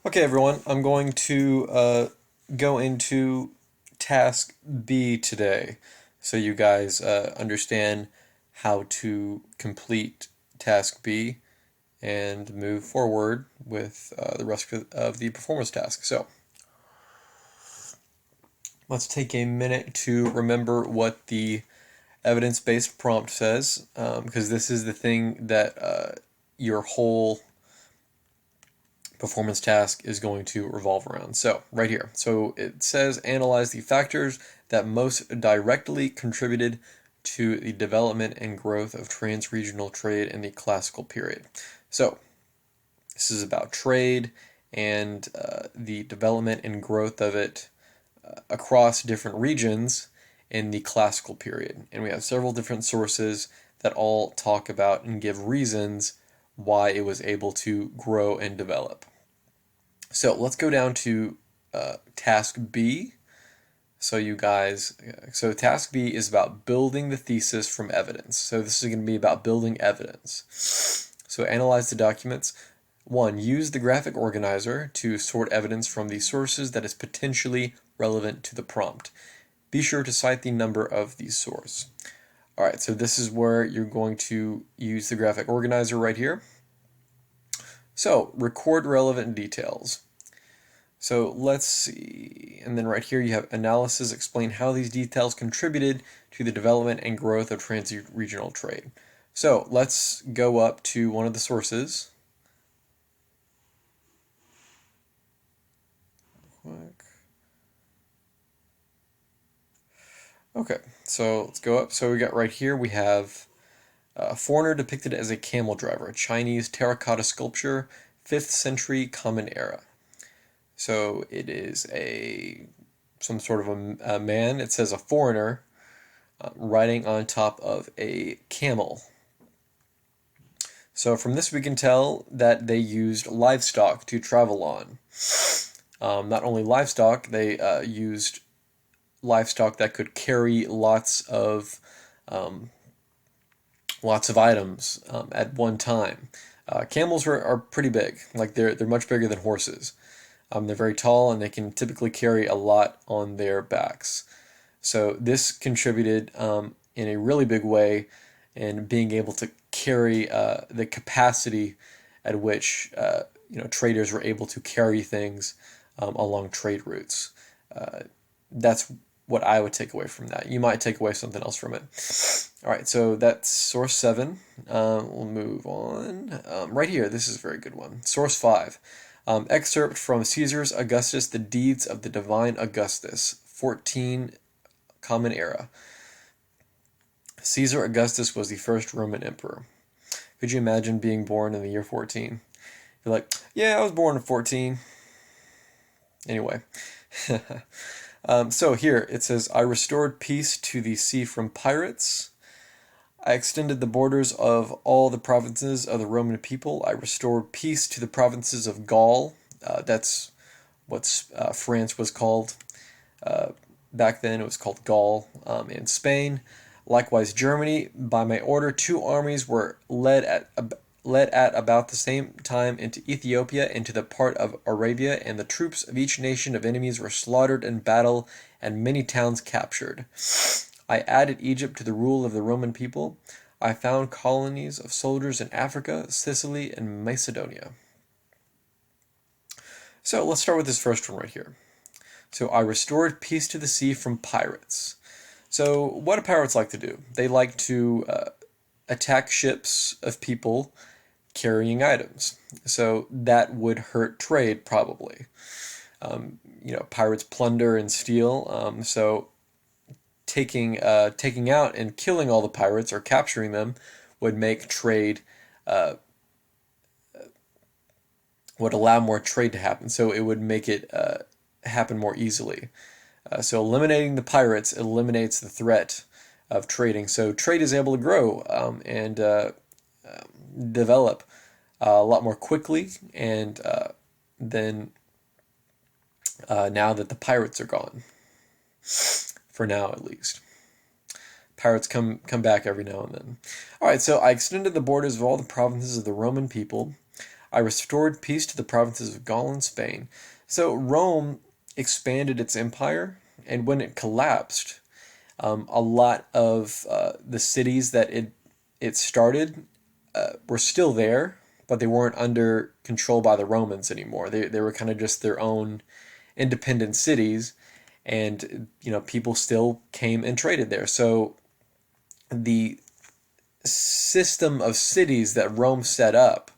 Okay, everyone, I'm going to go into task B today so you guys understand how to complete task B and move forward with the rest of the performance task. So let's take a minute to remember what the evidence-based prompt says, because this is the thing that your whole performance task is going to revolve around. So, right here. So, it says analyze the factors that most directly contributed to the development and growth of trans-regional trade in the classical period. So, this is about trade and the development and growth of it across different regions in the classical period. And we have several different sources that all talk about and give reasons why it was able to grow and develop. So let's go down to task B. So task B is about building the thesis from evidence. So this is going to be about building evidence. So analyze the documents. One, use the graphic organizer to sort evidence from the sources that is potentially relevant to the prompt. Be sure to cite the number of these sources. All right, so this is where you're going to use the graphic organizer right here. So record relevant details. So let's see, and then right here you have analysis, explain how these details contributed to the development and growth of trans-regional trade. So let's go up to one of the sources. Okay, so let's go up. So we got right here, we have a foreigner depicted as a camel driver, a Chinese terracotta sculpture, 5th century Common Era. So it is some sort of a man. It says a foreigner riding on top of a camel. So from this we can tell that they used livestock to travel on. Not only livestock, they used livestock that could carry lots of items at one time. Camels are pretty big, like they're much bigger than horses. They're very tall and they can typically carry a lot on their backs. So this contributed in a really big way in being able to carry the capacity at which traders were able to carry things along trade routes. That's what I would take away from that. You might take away something else from it. All right, so that's source 7. We'll move on. Right here, this is a very good one. Source 5. Excerpt from Caesar's Augustus, The Deeds of the Divine Augustus, 14 Common Era. Caesar Augustus was the first Roman emperor. Could you imagine being born in the year 14? You're like, yeah, I was born in 14. Anyway. So here it says, I restored peace to the sea from pirates. I extended the borders of all the provinces of the Roman people. I restored peace to the provinces of Gaul. That's what France was called. Back then it was called Gaul, and Spain. Likewise, Germany. By my order, 2 armies were led at about the same time into Ethiopia, into the part of Arabia, and the troops of each nation of enemies were slaughtered in battle, and many towns captured. I added Egypt to the rule of the Roman people. I found colonies of soldiers in Africa, Sicily, and Macedonia. So let's start with this first one right here. So I restored peace to the sea from pirates. So what do pirates like to do? They like to attack ships of people carrying items. So that would hurt trade probably. Pirates plunder and steal. So taking out and killing all the pirates or capturing them would make trade would allow more trade to happen. So it would make it happen more easily. So eliminating the pirates eliminates the threat of trading. So trade is able to grow and develop a lot more quickly, and then now that the pirates are gone, for now at least. Pirates come back every now and then. All right, so I extended the borders of all the provinces of the Roman people. I restored peace to the provinces of Gaul and Spain. So Rome expanded its empire, and when it collapsed, a lot of the cities that it started were still there, but they weren't under control by the Romans anymore. They were kind of just their own independent cities, and people still came and traded there. So the system of cities that Rome set up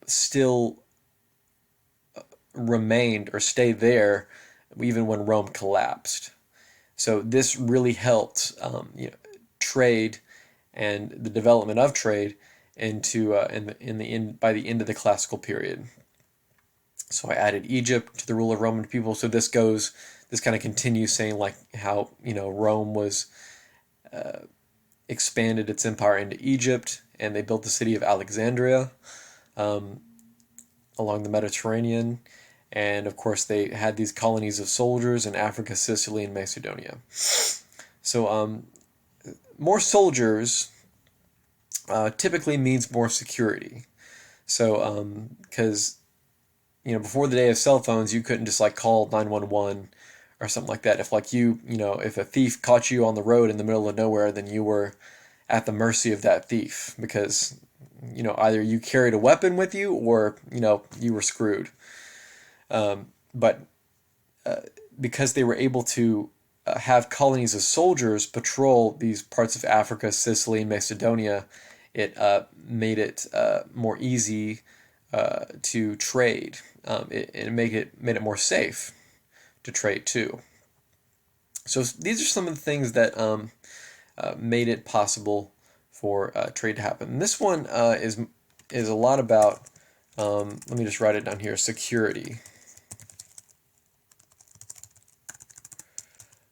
still remained or stayed there even when Rome collapsed. So this really helped trade and the development of trade into by the end of the classical period. So I added Egypt to the rule of Roman people. So this kind of continues saying like how Rome was expanded its empire into Egypt, and they built the city of Alexandria along the Mediterranean. And of course, they had these colonies of soldiers in Africa, Sicily, and Macedonia. So more soldiers typically means more security. So because before the day of cell phones, you couldn't just like call 911 or something like that. If like if a thief caught you on the road in the middle of nowhere, then you were at the mercy of that thief because either you carried a weapon with you or you were screwed. But because they were able to have colonies of soldiers patrol these parts of Africa, Sicily, and Macedonia, it made it more easy to trade. It made it more safe to trade too. So these are some of the things that made it possible for trade to happen. And this one is a lot about. Let me just write it down here. Security.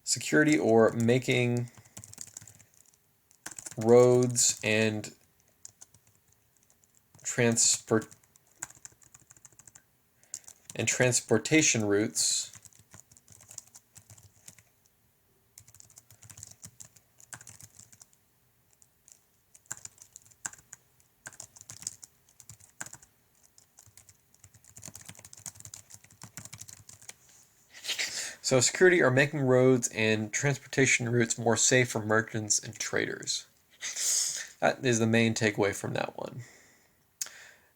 Security, or making roads and transportation routes So security, are making roads and transportation routes more safe for merchants and traders. That is the main takeaway from that one.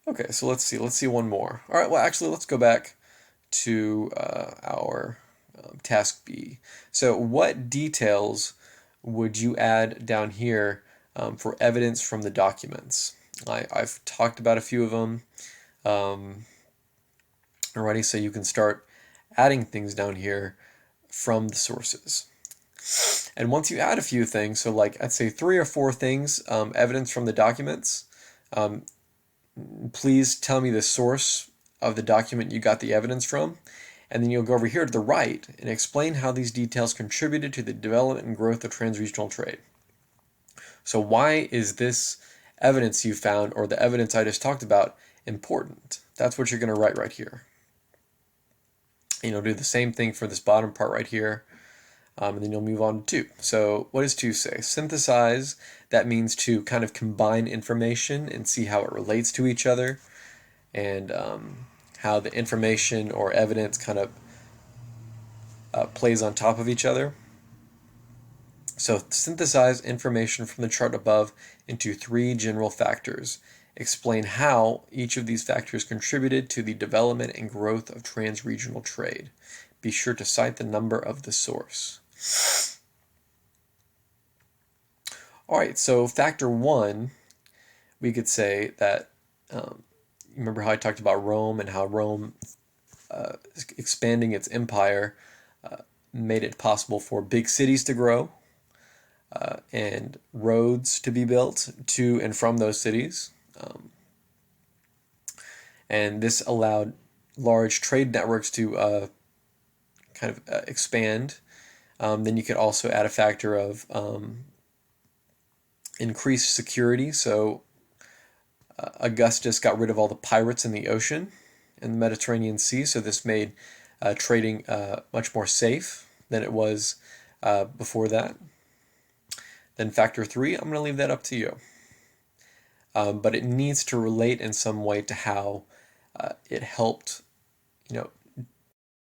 Okay, so let's see. Let's see one more. All right, well, actually, let's go back to our task B. So what details would you add down here for evidence from the documents? I've talked about a few of them already, so you can start adding things down here from the sources. And once you add a few things, so like I'd say 3 or 4 things, evidence from the documents, please tell me the source of the document you got the evidence from, and then you'll go over here to the right and explain how these details contributed to the development and growth of transregional trade. So why is this evidence you found, or the evidence I just talked about, important? That's what you're going to write right here. Do the same thing for this bottom part right here, and then you'll move on to 2. So what does 2 say? Synthesize. That means to kind of combine information and see how it relates to each other, and how the information or evidence kind of plays on top of each other. So synthesize information from the chart above into 3 general factors. Explain how each of these factors contributed to the development and growth of transregional trade. Be sure to cite the number of the source. All right, so factor 1, we could say that, remember how I talked about Rome and how Rome expanding its empire made it possible for big cities to grow and roads to be built to and from those cities. And this allowed large trade networks to kind of expand. Then you could also add a factor of increased security. So Augustus got rid of all the pirates in the ocean, in the Mediterranean Sea. So this made trading much more safe than it was before that. Then factor 3, I'm going to leave that up to you. but it needs to relate in some way to how it helped,